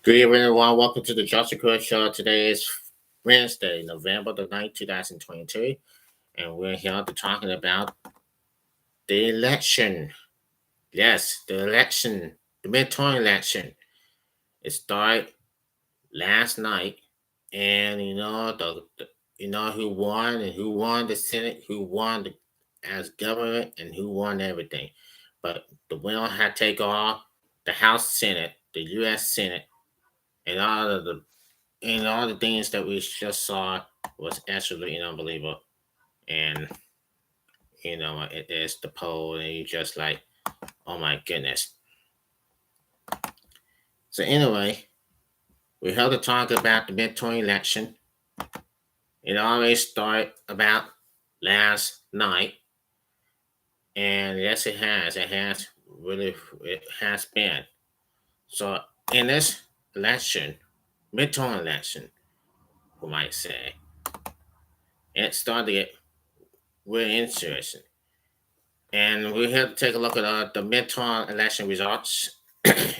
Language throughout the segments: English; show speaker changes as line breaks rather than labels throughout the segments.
Good evening, everyone. Welcome to the Joseph Crudup Show. Today is Wednesday, November the 9th, 2022, and we're here to talking about the election. Yes, the election, the midterm election. It started last night, and you know who won and who won the Senate, who won as government, and who won everything. But the winner had to take all the House Senate, the U.S. Senate, and all the things that we just saw was absolutely unbelievable. And it is the poll, and you just like, oh my goodness. So anyway, we have to talk about the midterm election. It always started about last night, and yes, it has. It has really. It has been. So in this election, midterm election, we might say, it started to get really interesting. And we have to take a look at the midterm election results,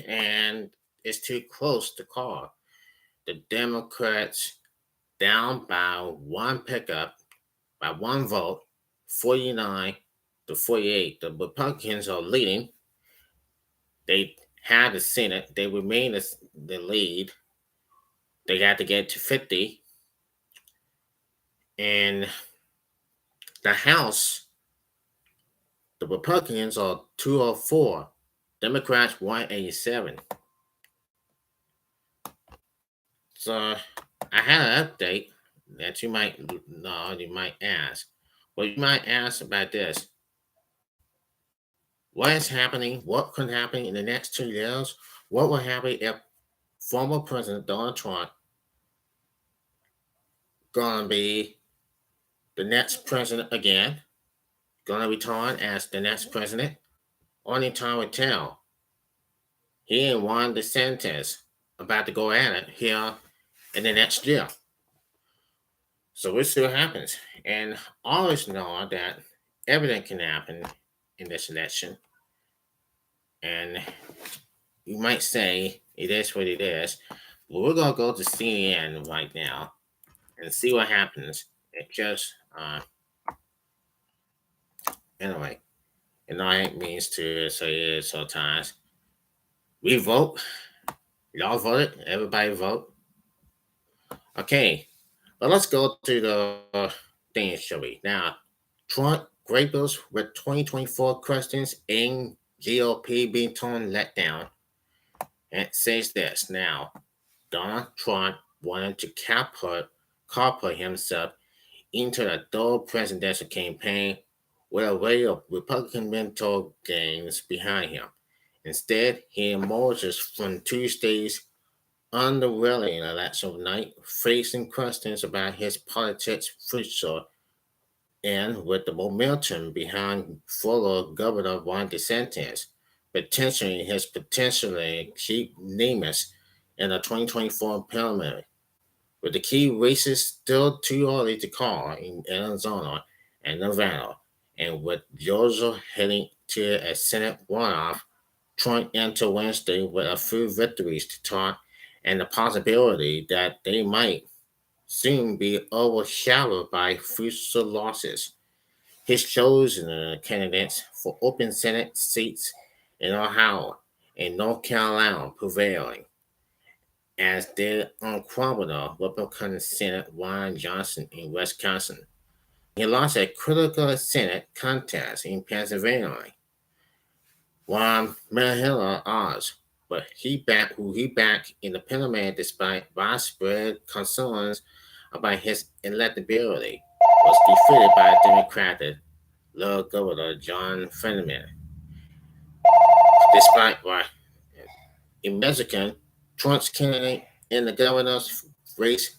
and it's too close to call. The Democrats down by one pickup, by one vote, 49 to 48. The Republicans are leading. They have the Senate. They remain the lead. They got to get to 50. And the House, the Republicans are 204. Democrats 187. So I had an update that you might know, you might ask. Well, you might ask about this. What is happening? What could happen in the next 2 years? What will happen if former President Donald Trump gonna be the next president again? Gonna return as the next president? Only time will tell. He and Ron DeSantis about to go at it here in the next year. So we'll see what happens. And always know that everything can happen in this election. And you might say it is what it is. But we're going to go to CNN right now and see what happens. It just, anyway, it means to say it sometimes. We vote. Y'all voted. Everybody vote. Okay. But let's go to the things, shall we? Now, Trump grapples with 2024 questions in GOP being torn let down. And it says this now. Donald Trump wanted to catapult himself into the third presidential campaign with a way of Republican mental games behind him. Instead, he emerges from Tuesday's underwhelming election night, facing questions about his politics future and with the momentum behind Florida Governor Ron DeSantis, potentially his potentially chief Nemus in the 2024 primary. With the key races still too early to call in Arizona and Nevada, and with Georgia heading to a Senate runoff, Trump entered Wednesday with a few victories to talk and the possibility that they might soon be overshadowed by future losses. His chosen candidates for open Senate seats in Ohio and North Carolina prevailing, as did unquestionable Republican Senator Ron Johnson in Wisconsin. He lost a critical Senate contest in Pennsylvania. Ron Mahila odds, but who he backed in the primary despite widespread concerns about his electability, was defeated by Democratic Governor John Fetterman. Despite in Michigan, Trump's candidate in the governor's race,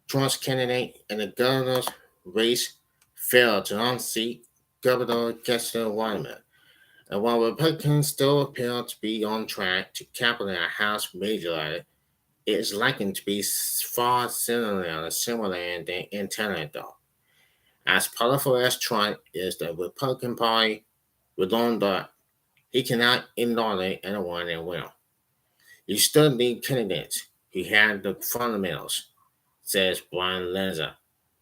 Trump's candidate in the governor's race failed to unseat Governor Kessler Wyman. And while Republicans still appear to be on track to capture a House majority, it is likely to be far similar than intended, though. As powerful as Trump is, the Republican Party will learn that he cannot ignore anyone and will. You still need candidates who have the fundamentals, says Brian Lenzer,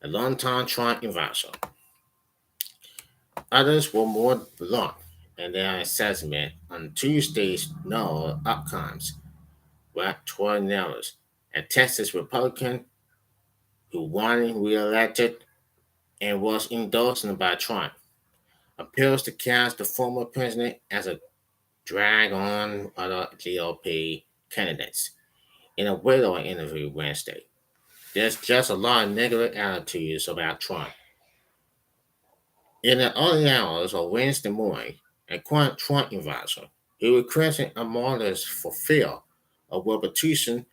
a longtime Trump advisor. Others were more blunt in their assessment on Tuesday's no outcomes, where Troy Nehls, a Texas Republican who won re-elected and was endorsed by Trump, appears to cast the former president as a drag on other GOP candidates. In a widow interview Wednesday, there's just a lot of negative attitudes about Trump. In the early hours of Wednesday morning, a current Trump advisor who requested a modest for fear of repetition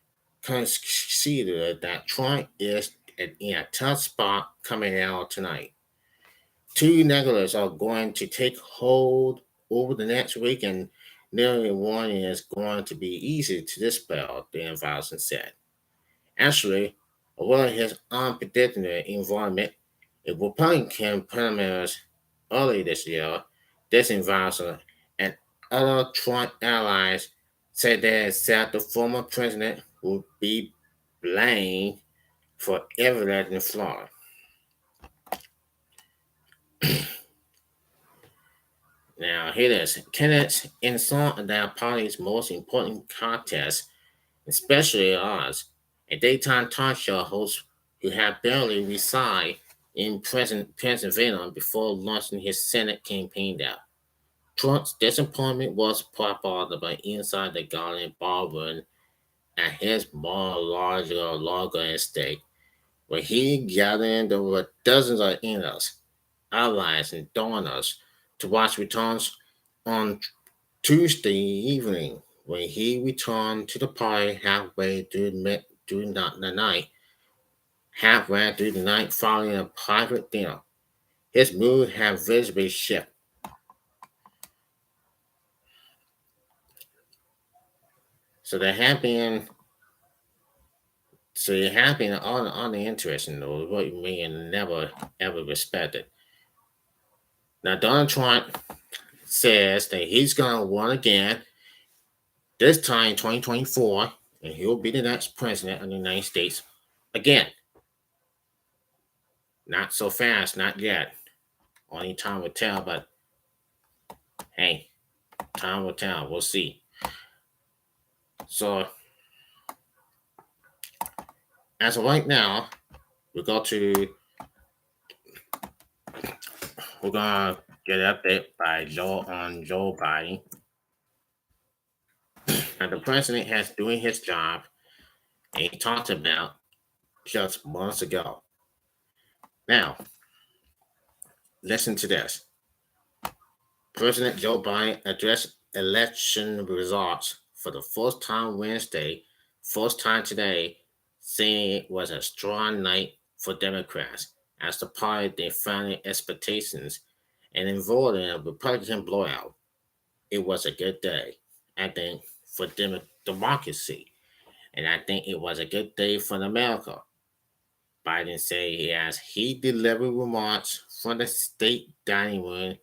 considered that Trump is in a tough spot coming out tonight. Two negatives are going to take hold over the next week, and nearly one is going to be easy to dispel, the advisor said. Actually, although his unpredictable environment, a Republican primaries early this year, this advisor and other Trump allies said they said the former president would be blamed for everything in Florida. Now, here it is. Candidates in some of their party's most important contests, especially ours, a daytime talk show host who had barely resigned in Pennsylvania before launching his Senate campaign there. Trump's disappointment was propelled by inside the garden ballroom at his larger estate, where he gathered over dozens of in-laws, allies, and donors to watch returns on Tuesday evening, when he returned to the party halfway through the night following a private dinner. His mood had visibly shifted. So there have been all the interesting though, what me and never ever respected. Now Donald Trump says that he's gonna run again, this time in 2024, and he'll be the next president of the United States again. Not so fast, not yet. Only time will tell, but hey, time will tell. We'll see. So, as of right now, we go to we're gonna get an update by Joe Biden. And the president has doing his job, and he talked about just months ago. Now, listen to this. President Joe Biden addressed election results for the first time Wednesday, first time today, saying it was a strong night for Democrats as the party defied expectations and avoided a Republican blowout. It was a good day, I think, for democracy, and I think it was a good day for America. Biden said as he delivered remarks from the state dining room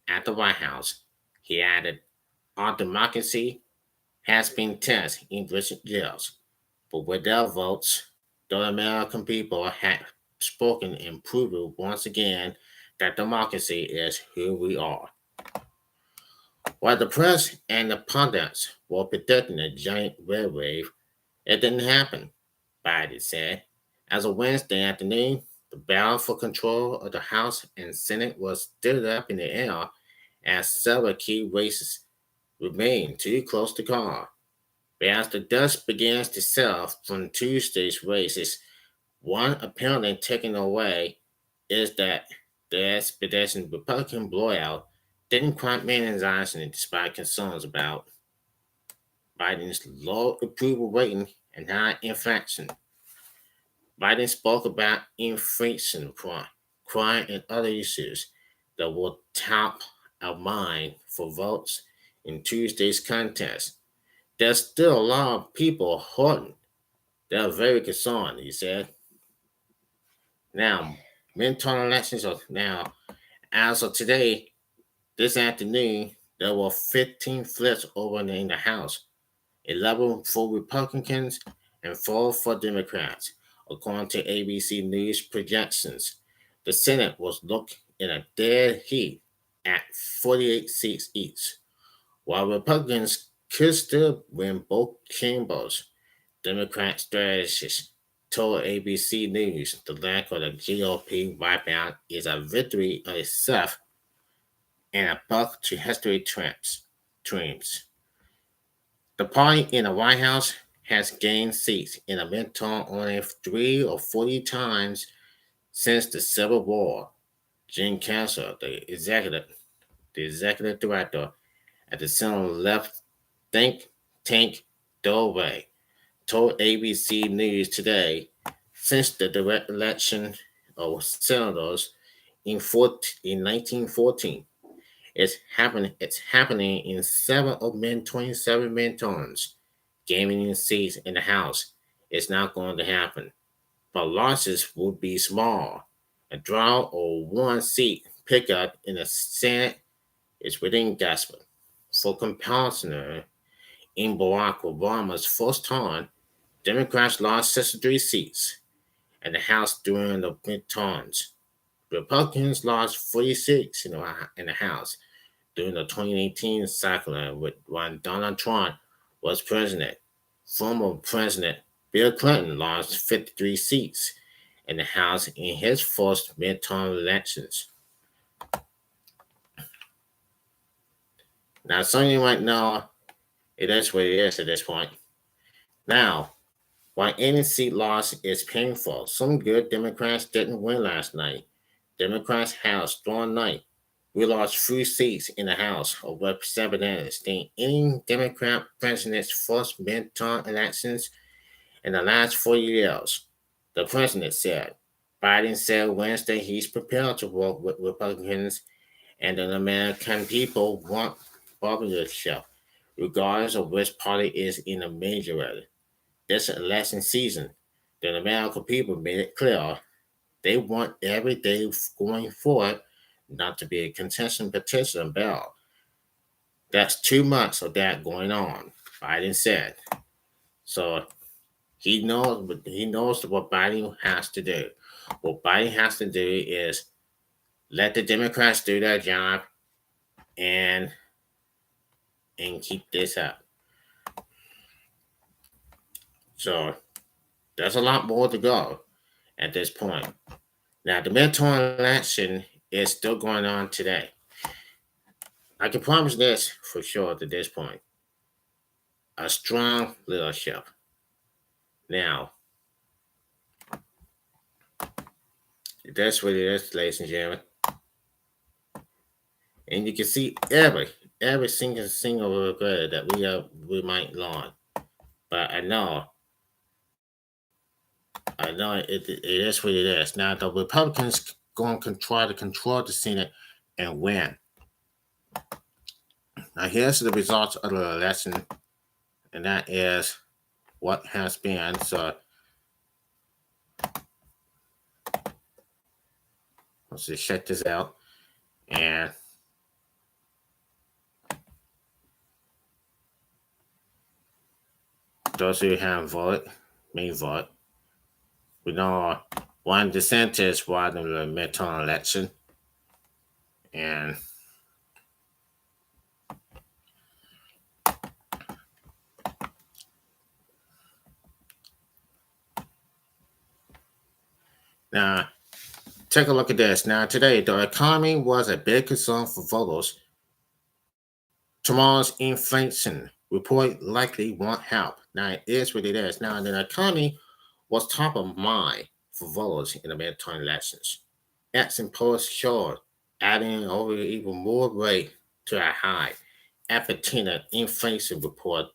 at the White House. He added, our democracy has been tested in recent years, but without votes, the American people have spoken and proven once again that democracy is who we are. While the press and the pundits were predicting a giant red wave, it didn't happen, Biden said. As of Wednesday afternoon, the battle for control of the House and Senate was still up in the air as several key races remain too close to call. But as the dust begins to settle from Tuesday's races, one apparently taken away is that the expedition Republican blowout didn't quite manage despite concerns about Biden's low approval rating and high inflation. Biden spoke about inflation, crime, and other issues that will top of mind for votes in Tuesday's contest. There's still a lot of people hurting. They're very concerned, he said. Now, midterm elections are now, as of today, this afternoon, there were 15 flips over in the House 11 for Republicans, and 4 for Democrats. According to ABC News projections, the Senate was looking in a dead heat at 48 seats each. While Republicans could still win both chambers, Democrat strategists told ABC News the lack of the GOP wipeout is a victory of itself and a buck to history dreams. The party in the White House has gained seats in the midterm only 3 or 4 times since the Civil War. Jim Castle, the executive director at the center left think tank Doorway, told ABC News today since the direct election of senators in 1914. It's happening in 27 midterms. Gaining seats in the House is not going to happen, but losses will be small. A draw or one seat pickup in the Senate is within grasp. For comparison, in Barack Obama's first term, Democrats lost 63 seats in the House during the midterms. Republicans lost 46 in the House during the 2018 cycle when Donald Trump was president. Former President Bill Clinton lost 53 seats in the House in his first midterm elections. Now, some of you might know it is what it is at this point. Now, while any seat loss is painful, some good Democrats didn't win last night. Democrats had a strong night. We lost 3 seats in the House of Representatives in any Democrat president's first midterm elections in the last 4 years, the president said. Biden said Wednesday he's prepared to work with Republicans and the American people want partisanship, regardless of which party is in the majority. This election season, the American people made it clear they want every day going forward not to be a contestant petition battle. That's 2 months of that going on, Biden said. So he knows what Biden has to do. What Biden has to do is let the Democrats do their job and keep this up. So there's a lot more to go at this point. Now the midterm election is still going on today. I can promise this for sure at this point. A strong leadership. Now, that's what it is, ladies and gentlemen. And you can see every single regret that we might learn. But I know it is what it is. Now the Republicans going to try to control the Senate and win. Now here's the results of the election, and that is what has been. So let's just check this out. And those who have voted may vote. We know Ron DeSantis won the midterm election, and now take a look at this. Now today, the economy was a big concern for voters. Tomorrow's inflation report likely won't help. Now it is what it is. Now the economy was top of mind for voters in the midterm elections. Exit polls showed adding over even more weight to a high Argentina inflation report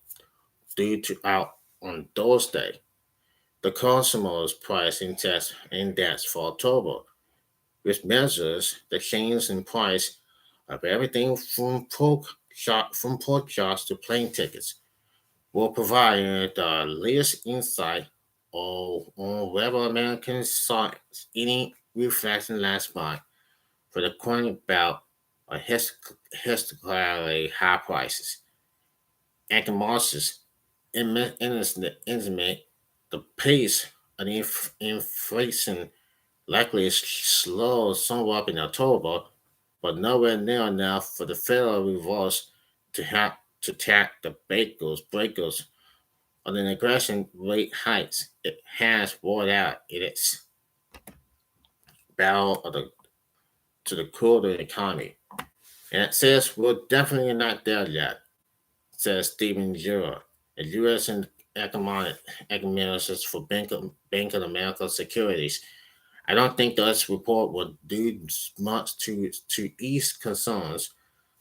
due to out on Thursday. The consumer price index for October, which measures the change in price of everything from pork chops to plane tickets, will provide the latest insight on whether Americans saw any reflection last month for the current bout of historically high prices. Economists intimate, the pace of the inflation likely slowed somewhat in October, but nowhere near enough for the Federal Reserve to have to tap the breakers on an aggression rate hikes. It has worn out its battle to the cool the economy. And it says we're definitely not there yet, says Stephen Jura, a U.S. economist for Bank of America Securities. I don't think this report will do much to ease concerns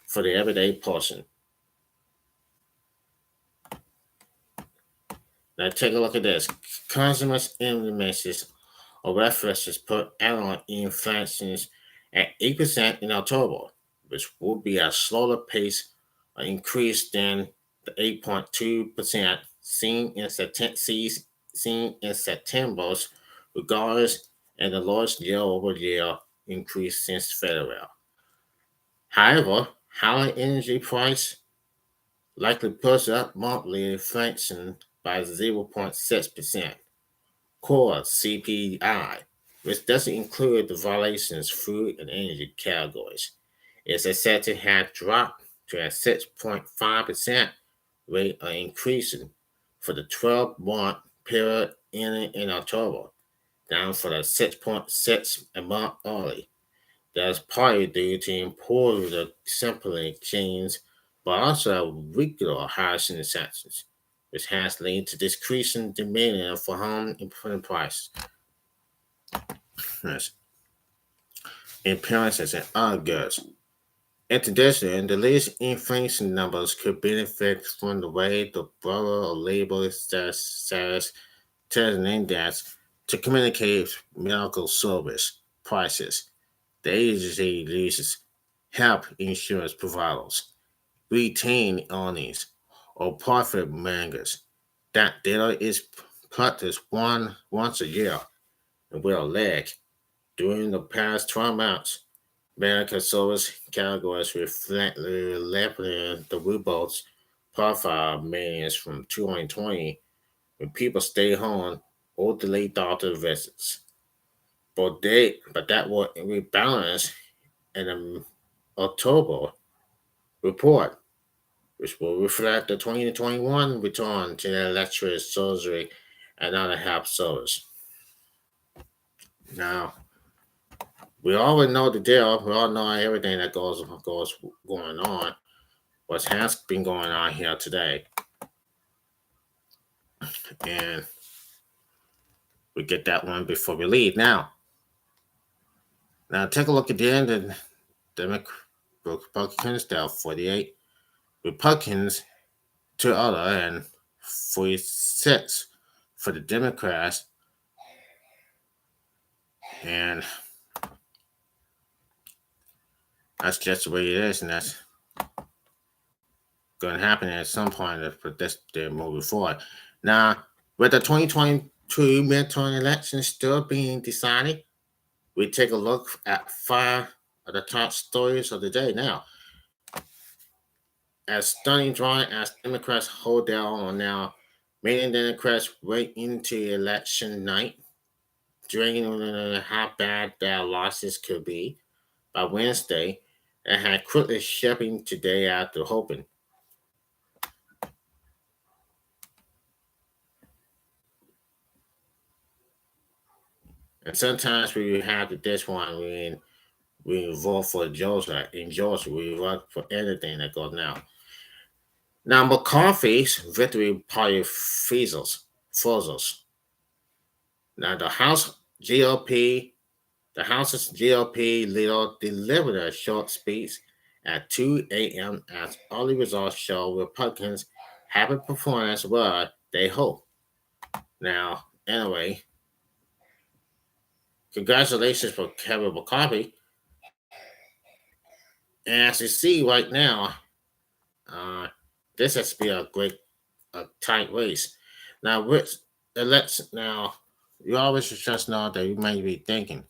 for the everyday person. Now take a look at this. Consumers estimates or references put airline inflations at 8% in October, which will be a slower pace increase than the 8.2% seen in September's regardless and the lowest year-over-year increase since February. However, higher energy price likely pushed up monthly inflation by 0.6%. Core CPI, which doesn't include the violations food and energy categories, is said to have dropped to a 6.5% rate of increasing for the 12-month period ending in October, down from the 6.6 a month early. That's partly due to improved sampling chains, but also regular housing sections, which has led to decreasing demand for home improvement prices, yes, appearances, and other goods. In addition, the latest inflation numbers could benefit from the way the Bureau of Labor says tells an index to communicate medical service prices. The agency uses help insurance providers retain earnings or profit margins. That data is practiced once a year and will lag. During the past 12 months, medical service categories reflect the report's profile millions from 2020 when people stay home or delay doctor visits. But that will rebalance in the October report, which will reflect the 2021 return to the electric surgery and other health service. Now, we already know the deal. We all know everything that goes going on. What has been going on here today, and we get that one before we leave. Now take a look at the end of the Republicans. There are 48 Republicans to other and 46 for the Democrats, and that's just the way it is, and that's going to happen at some point if they're moving forward. Now, with the 2022 midterm elections still being decided, we take a look at 5 of the top stories of the day. Now, as stunning drawing as Democrats hold their own now, many Democrats wait into election night, dreaming of how bad their losses could be by Wednesday, and had quickly shipping today after hoping. And sometimes we have this one we vote for Joseph. In Georgia, we vote for anything that goes now. Now McCarthy's victory party fizzles. Now the House's GOP leader delivered a short speech at 2 a.m. as early results show Republicans haven't performed as well they hope. Now, anyway, congratulations for Kevin McCarthy. And as you see right now, uh, this has been a tight race. Now, now you always just know that you may be thinking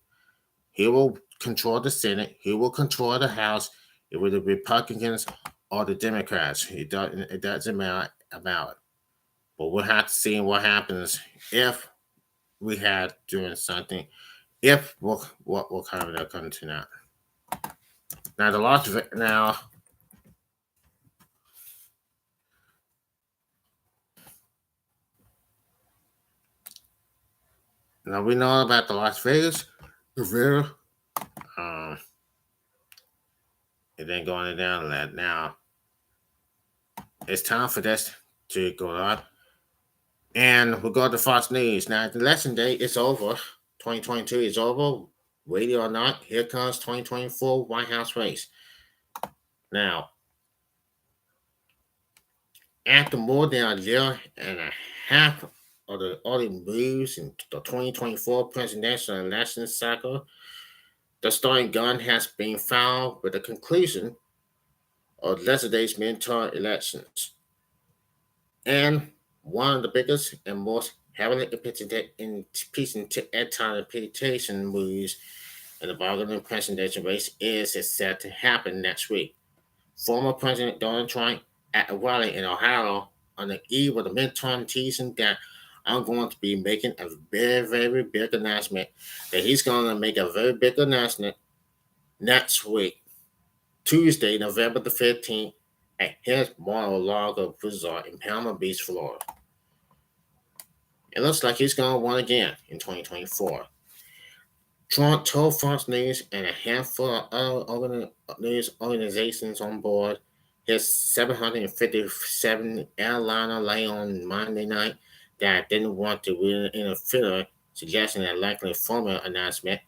he will control the Senate, he will control the House, it will the Republicans or the Democrats. It doesn't matter about it. But we'll have to see what happens if we had doing something. If what will come to come to now. Now the Las now we know about the Las Vegas Rivera. Um, it ain't going down that now. It's time for this to go on. And we'll go to Fox News. Now the election day is over. 2022 is over. Wait or not, here comes 2024 White House race. Now, after more than a year and a half of the early moves in the 2024 presidential election cycle, the starting gun has been found with the conclusion of yesterday's midterm elections. And one of the biggest and most heavily impeaching anti-impeachment moves in the bargaining presidential race is set to happen next week. Former President Donald Trump at a rally in Ohio on the eve of the midterm teasing that I'm going to be making a very, very big announcement, that he's going to make a very big announcement next week, Tuesday, November the 15th, at his Mar-a-Lago resort in Palm Beach, Florida. It looks like he's going to win again in 2024. Trump told Fox News and a handful of other news organizations on board his 757 airliner lay on Monday night that didn't want to really interfere, suggesting that likely formal announcement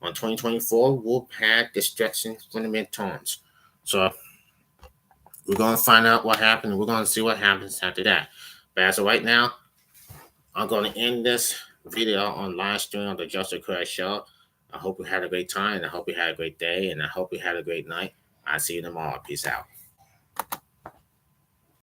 on 2024 will have distractions from the midterms. So we're going to find out what happens. We're going to see what happens after that. But as of right now, I'm going to end this video on live stream on the Joseph Crudup Show. I hope you had a great time, and I hope you had a great day, and I hope you had a great night. I'll see you tomorrow. Peace out.